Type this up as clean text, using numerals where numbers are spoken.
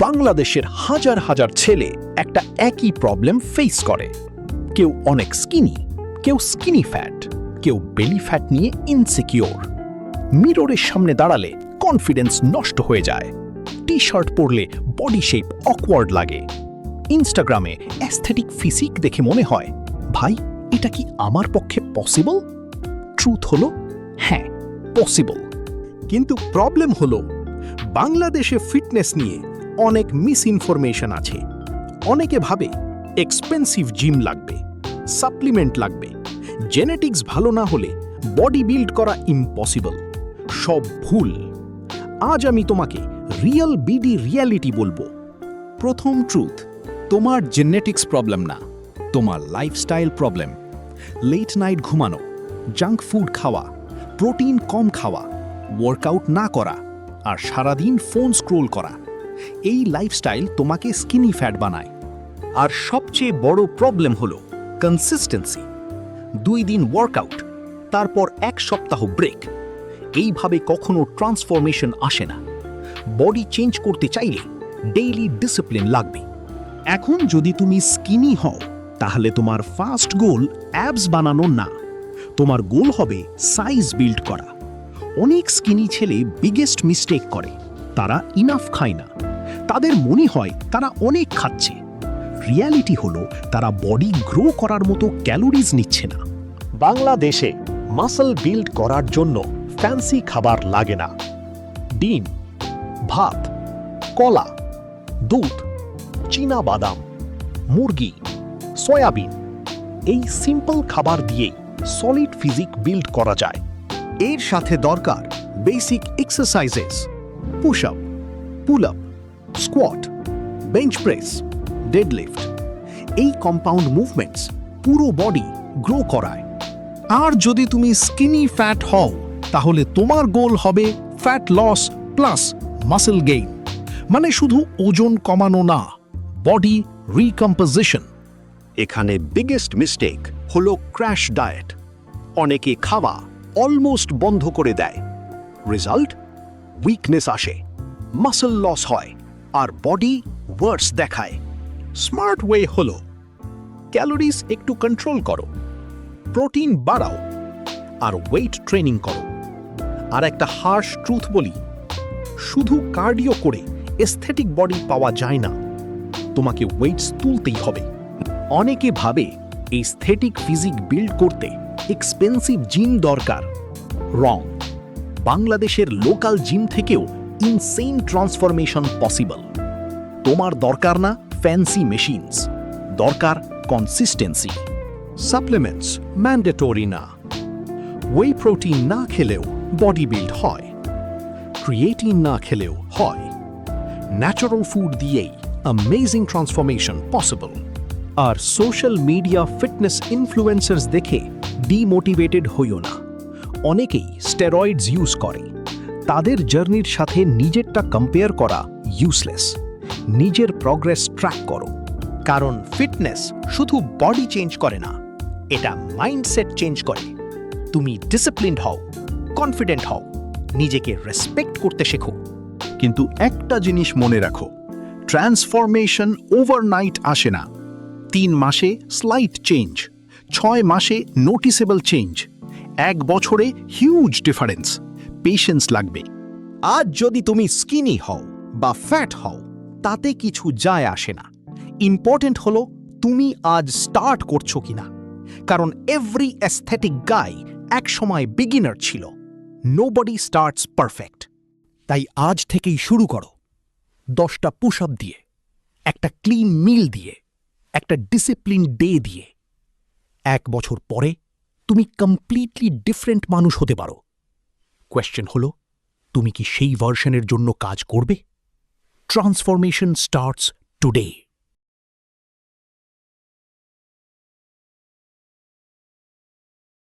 বাংলাদেশের হাজার হাজার ছেলে একটা একই প্রবলেম ফেস করে। কেউ অনেক স্কিনি, কেউ স্কিনি ফ্যাট, কেউ বেলি ফ্যাট নিয়ে ইনসিকিউর। মিররের সামনে দাঁড়ালে কনফিডেন্স নষ্ট হয়ে যায়। টি শার্ট পরলে বডি শেপ অকওয়ার্ড লাগে। ইনস্টাগ্রামে অ্যাস্থেটিক ফিজিক দেখে মনে হয়, ভাই এটা কি আমার পক্ষে পসিবল? ট্রুথ হলো হ্যাঁ, পসিবল। কিন্তু প্রবলেম হলো বাংলাদেশে ফিটনেস নিয়ে অনেক মিসইনফরমেশন আছে। অনেকে ভাবে এক্সপেন্সিভ জিম লাগবে, সাপ্লিমেন্ট লাগবে, জেনেটিক্স ভালো না হলে বডি বিল্ড করা ইম্পসিবল। সব ভুল। আজ আমি তোমাকে রিয়েল বিডি রিয়ালিটি বলবো। প্রথম ট্রুথ, তোমার জেনেটিক্স প্রবলেম না, তোমার লাইফস্টাইল প্রবলেম। লেট নাইট ঘুমানো, জাঙ্ক ফুড খাওয়া, প্রোটিন কম খাওয়া, ওয়ার্কআউট না করা আর সারাদিন ফোন স্ক্রোল করা, এই লাইফস্টাইল তোমাকে স্কিনি ফ্যাট বানায়। আর সবচেয়ে বড় প্রবলেম হলো কনসিস্টেন্সি। 2 দিন ওয়ার্কআউট, তারপর 1 সপ্তাহ ব্রেক। এইভাবে কখনো ট্রান্সফরমেশন আসে না। বডি চেঞ্জ করতে চাইলে ডেইলি ডিসিপ্লিন লাগবে। এখন যদি তুমি স্কিনি হও, তাহলে তোমার ফার্স্ট গোল অ্যাবস বানানো না, তোমার গোল হবে সাইজ বিল্ড করা। অনেক স্কিনি ছেলে বিগেস্ট মিস্টেক করে, তারা ইনাফ খায় না। তাদের মনে হয় তারা অনেক খাচ্ছে। রিয়ালিটি হলো তারা বডি গ্রো করার মতো ক্যালোরিজ নিচ্ছে না। বাংলাদেশে মাসল বিল্ড করার জন্য ফ্যান্সি খাবার লাগে না। ডিম, ভাত, কলা, দুধ, চীনা বাদাম, মুরগি, সয়াবিন, এই সিম্পল খাবার দিয়েই সলিড ফিজিক বিল্ড করা যায়। এর সাথে দরকার basic exercises, push up, pull up, squat, bench press, deadlift. এই কম্পাউন্ড মুভমেন্টস পুরো বডি গ্রো করায়। আর যদি তুমি স্কিনি ফ্যাট হও, তাহলে তোমার গোল হবে fat loss plus muscle gain, মানে শুধু ওজন কমানো না, বডি রিকম্পোজিশন। এখানে বিগেস্ট মিস্টেক হলো ক্র্যাশ ডায়েট। অনেকে খাওয়া অলমোস্ট বন্ধ করে দেয়। রেজাল্ট, উইকনেস আসে, মাসল লস হয় আর বডি ওয়ার্স দেখায়। স্মার্ট ওয়ে হলো ক্যালোরিজ একটু কন্ট্রোল করো, প্রোটিন বাড়াও আর ওয়েট ট্রেনিং করো। আর একটা হার্শ ট্রুথ বলি, শুধু কার্ডিও করে এস্থেটিক বডি পাওয়া যায় না, তোমাকে ওয়েটস তুলতেই হবে। অনেকে ভাবে এস্থেটিক ফিজিক বিল্ড করতে এক্সপেন্সিভ জিম দরকার। রং। বাংলাদেশের লোকাল জিম থেকেও ইনসেইন ট্রান্সফরমেশন পসিবল। তোমার দরকার না ফ্যান্সি মেশিনস, দরকার কনসিস্টেন্সি। সাপ্লিমেন্টস ম্যান্ডেটরি না। ওয়ে প্রোটিন না খেলেও বডি বিল্ড হয়, ক্রিয়েটিন না খেলেও হয়। ন্যাচারাল ফুড দিয়েই অ্যামেজিং ট্রান্সফরমেশন পসিবল। আর সোশ্যাল মিডিয়া ফিটনেস ইনফ্লুয়েন্সার্স দেখে ডিমোটিভেটেড হইও না। অনেকেই স্টেরয়েডস ইউজ করে। তাদের জার্নির সাথে নিজেরটা কম্পেয়ার করা ইউজলেস। নিজের প্রগ্রেস ট্র্যাক করো, কারণ ফিটনেস শুধু বডি চেঞ্জ করে না, এটা মাইন্ডসেট চেঞ্জ করে। তুমি ডিসিপ্লিনড হও, কনফিডেন্ট হও, নিজেকে রেসপেক্ট করতে শেখো। কিন্তু একটা জিনিস মনে রাখো, ট্রান্সফরমেশন ওভারনাইট আসে না। 3 মাসে স্লাইট চেঞ্জ, 6 মাসে নোটিসেবল চেঞ্জ, 1 বছরে হিউজ ডিফারেন্স। পেশেন্স লাগবে। আজ যদি তুমি স্কিনি হও বা ফ্যাট হও, তাতে কিছু যায় আসে না। ইম্পর্টেন্ট হলো তুমি আজ স্টার্ট করছো কিনা, কারণ এভরি অ্যাস্থেটিক গাই একসময় বিগিনার ছিল। Nobody starts perfect. তাই আজ থেকেই শুরু করো। 10টা পুশ আপ দিয়ে, একটা ক্লিন মিল দিয়ে, একটা ডিসিপ্লিন ডে দিয়ে। 1 বছর পরে তুমি কমপ্লিটলি ডিফারেন্ট মানুষ হতে পারো। কোয়েশ্চেন হলো, তুমি কি সেই ভার্সনের জন্য কাজ করবে? Transformation starts today.